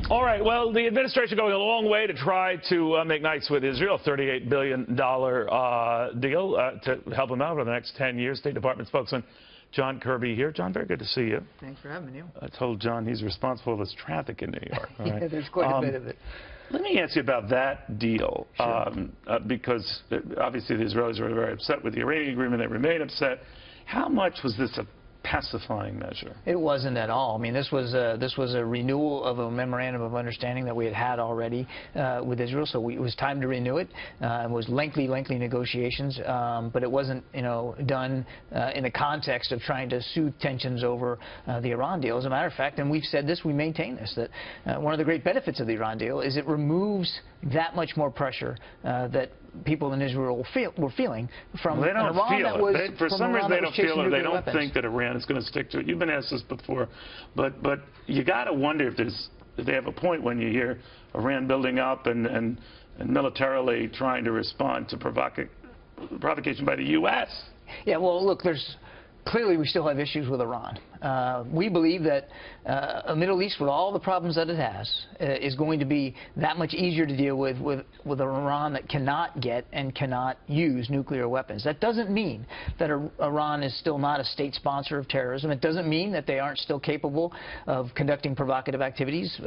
All right, well, the administration going a long way to try to make nice with Israel, $38 billion deal to help them out over the next 10 years. State Department spokesman John Kirby here. John, very good to see you. Thanks for having me, Neil. I told John he's responsible for this traffic in New York. All right? Yeah, there's quite a bit of it. Let me ask you about that deal, Sure. because obviously the Israelis were very upset with the Iranian agreement. They remain upset. How much was this a pacifying measure? It wasn't at all. I mean, this was a renewal of a memorandum of understanding that we had already with Israel. So it was time to renew it. It was lengthy negotiations, but it wasn't, done in the context of trying to soothe tensions over the Iran deal. As a matter of fact, and we've said this, we maintain this, that one of the great benefits of the Iran deal is it removes that much more pressure that people in Israel were feeling from an Iran that was, for some reason they don't feel it. They don't think that Iran is going to stick to it. You've been asked this before, but you got to wonder if they have a point when you hear Iran building up and militarily trying to respond to provocation by the U.S. Yeah, well, look, clearly we still have issues with Iran. We believe that a Middle East, with all the problems that it has, is going to be that much easier to deal with an Iran that cannot get and cannot use nuclear weapons. That doesn't mean that Iran is still not a state sponsor of terrorism. It doesn't mean that they aren't still capable of conducting provocative activities,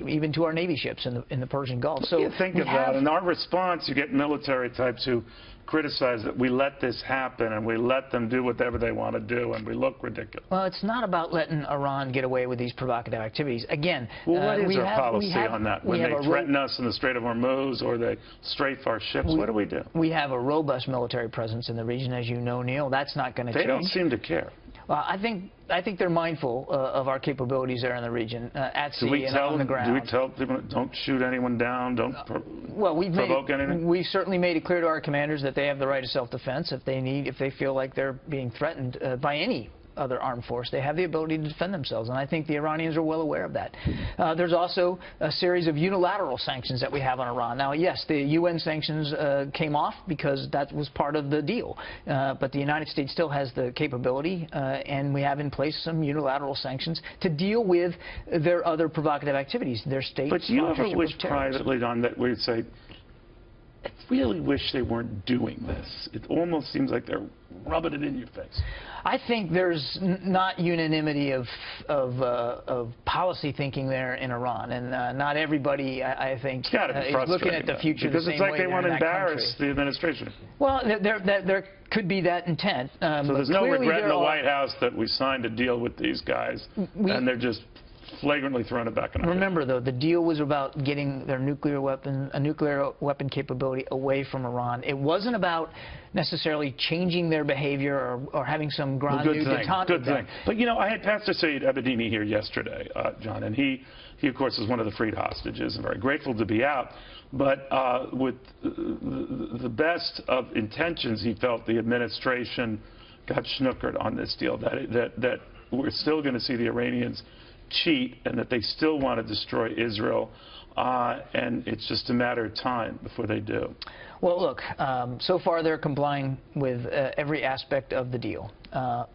even to our Navy ships in the Persian Gulf. So you think of that. In our response, you get military types who criticize that we let this happen and we let them do whatever they want to do and we look ridiculous. Well, it's not about letting Iran get away with these provocative activities. Again, well, what is our policy on that? When they threaten us in the Strait of Hormuz or they strafe our ships, what do we do? We have a robust military presence in the region, as you know, Neil. That's not going to change. They don't seem to care. Well, I think they're mindful of our capabilities there in the region, at sea and on the ground. Do we tell people don't shoot anyone down, don't provoke anything? We've certainly made it clear to our commanders that they have the right of self-defense if they feel like they're being threatened by any other armed force. They have the ability to defend themselves, and I think the Iranians are well aware of that. There's also a series of unilateral sanctions that we have on Iran. Now, yes, the UN sanctions came off because that was part of the deal, but the United States still has the capability, and we have in place some unilateral sanctions to deal with their other provocative activities, their state sponsorship of terrorism. But you ever wish privately on that we'd say, I really wish they weren't doing this. It almost seems like they're rubbing it in your face. I think there's not unanimity of policy thinking there in Iran, and not everybody, I think, is looking at the future because the it's same like way they want to embarrass the administration. Well, there could be that intent. So there's no regret in the White House that we signed a deal with these guys, and they're just flagrantly throwing it back in our Remember, though, the deal was about getting their nuclear weapon capability away from Iran. It wasn't about necessarily changing their behavior or having some grand new detente. Good thing. But, I had Pastor Saeed Abedini here yesterday, John, and he, of course, is one of the freed hostages and very grateful to be out. But with the best of intentions, he felt the administration got snookered on this deal, that we're still going to see the Iranians cheat and that they still want to destroy Israel, and it's just a matter of time before they do. Well, look, so far they're complying with every aspect of the deal.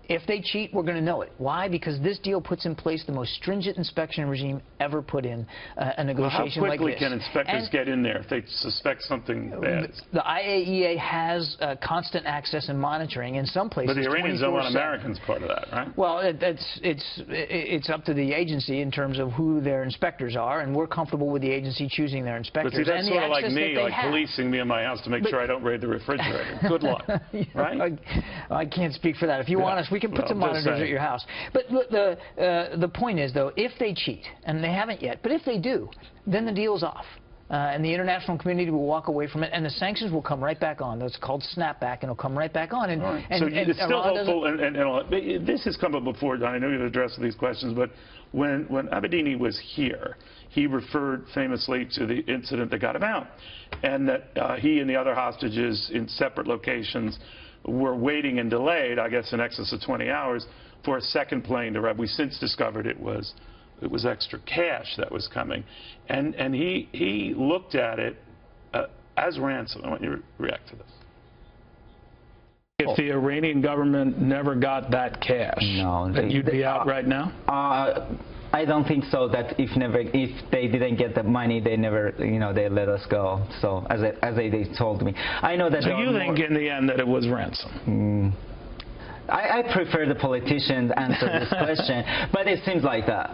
If they cheat, we're going to know it. Why? Because this deal puts in place the most stringent inspection regime ever put in a negotiation like this. How quickly can inspectors get in there if they suspect something bad? The IAEA has constant access and monitoring in some places. But the Iranians don't want Americans part of that, right? Well, it's up to the agency in terms of who their inspectors are, and we're comfortable with the agency choosing their inspectors. But see, that's sort of like me, like policing me in my house to make sure I don't raid the refrigerator. Good luck, right? I can't speak for that. If you want us, we can put some monitors at your house. But the point is, though, if they cheat, and they haven't yet, but if they do, then the deal's off. And the international community will walk away from it, and the sanctions will come right back on. That's called snapback, and it'll come right back on. So it's still hopeful, and this has come up before, Don. I know you've addressed these questions, but when Abedini was here, he referred famously to the incident that got him out, and that he and the other hostages in separate locations were waiting and delayed, I guess in excess of 20 hours, for a second plane to arrive. We since discovered it was extra cash that was coming, and he looked at it as ransom. I want you to react to this. If the Iranian government never got that cash, then you'd be out right now? I don't think so. That if they didn't get the money, they never, they let us go. So as they told me, I know that. So you think in the end that it was ransom? I prefer the politicians answer this question, but it seems like that.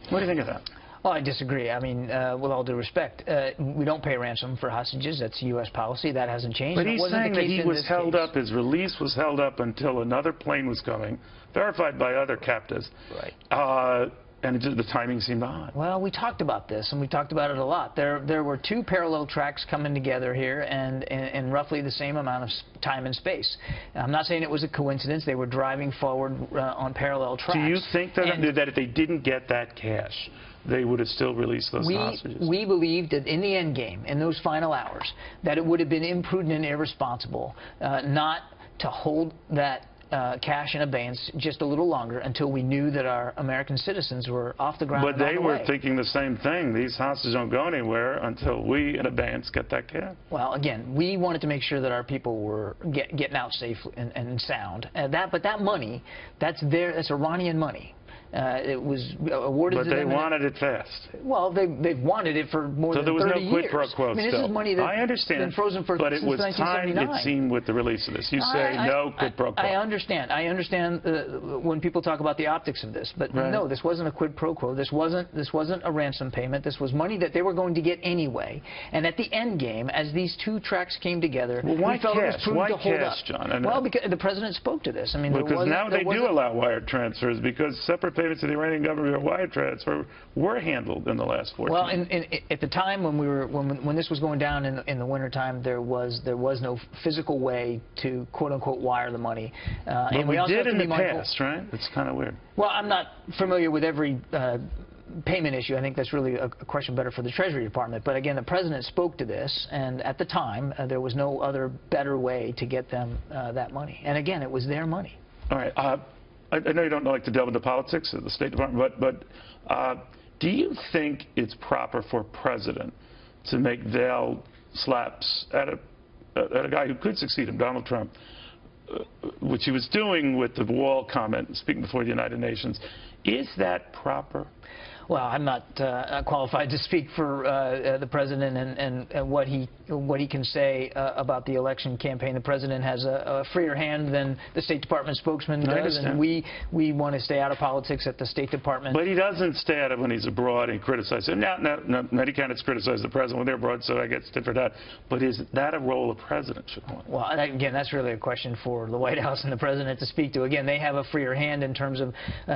What do you think of that? Well, I disagree. I mean, with all due respect, we don't pay ransom for hostages. That's U.S. policy. That hasn't changed. But he's saying that he was held up, his release was held up until another plane was coming, verified by other captives. Right. And the timing seemed odd. Well, we talked about this, and we talked about it a lot. There were two parallel tracks coming together here, and in roughly the same amount of time and space. I'm not saying it was a coincidence. They were driving forward on parallel tracks. Do you think that if they didn't get that cash, they would have still released those hostages? We believed that in the end game, in those final hours, that it would have been imprudent and irresponsible not to hold that cash in abeyance just a little longer until we knew that our American citizens were off the ground. But they were thinking the same thing. These hostages don't go anywhere until we, in abeyance, get that cash. Well, again, we wanted to make sure that our people were getting out safe and sound. But that money, that's Iranian money. It was awarded to them. But they wanted it fast. Well, they've wanted it for more than 30 years. So there was no quid pro quo. I mean, this is money that's been frozen for but it was time, it seemed, with the release of this. You say no quid pro quo. I understand. I understand when people talk about the optics of this. But no, this wasn't a quid pro quo. This wasn't a ransom payment. This was money that they were going to get anyway. And at the end game, as these two tracks came together, we felt it was prudent to hold up. Why cash, John? Well, because the president spoke to this. I mean, because now they do allow wire transfers, because separate payments to the Iranian government or wire transfer were handled in the last 14 years. Well, at the time when this was going down in the wintertime, there was no physical way to quote-unquote wire the money. But and we also did in the past, right? It's kind of weird. Well, I'm not familiar with every payment issue. I think that's really a question better for the Treasury Department. But again, the president spoke to this, and at the time, there was no other better way to get them that money. And again, it was their money. All right. I know you don't like to delve into politics of the State Department, but do you think it's proper for a president to make veiled slaps at a guy who could succeed him, Donald Trump, which he was doing with the wall comment, speaking before the United Nations? Is that proper? Well, I'm not qualified to speak for the president and what he can say about the election campaign. The president has a freer hand than the State Department spokesman does, and we want to stay out of politics at the State Department. But he doesn't stay out of it when he's abroad and criticizes him. No, many candidates criticize the president when they're abroad, so I get stiff for that. But is that a role a president should want? Well, again, that's really a question for the White House and the president to speak to. Again, they have a freer hand in terms of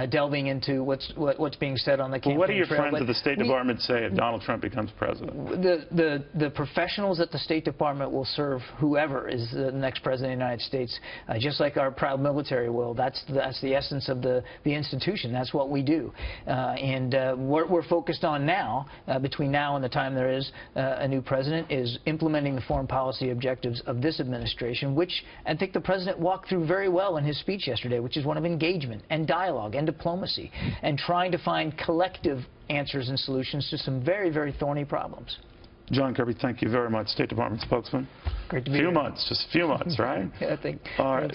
delving into what's being said on the campaign. What do your friends at the State Department say if Donald Trump becomes president? The professionals at the State Department will serve whoever is the next president of the United States, just like our proud military will. That's the essence of the institution. That's what we do. What we're focused on now, between now and the time there is a new president, is implementing the foreign policy objectives of this administration, which I think the president walked through very well in his speech yesterday, which is one of engagement and dialogue and diplomacy and trying to find collective answers and solutions to some very, very thorny problems. John Kirby, thank you very much, State Department spokesman. Great to be here. Just a few months, right? Yeah, I think. All right.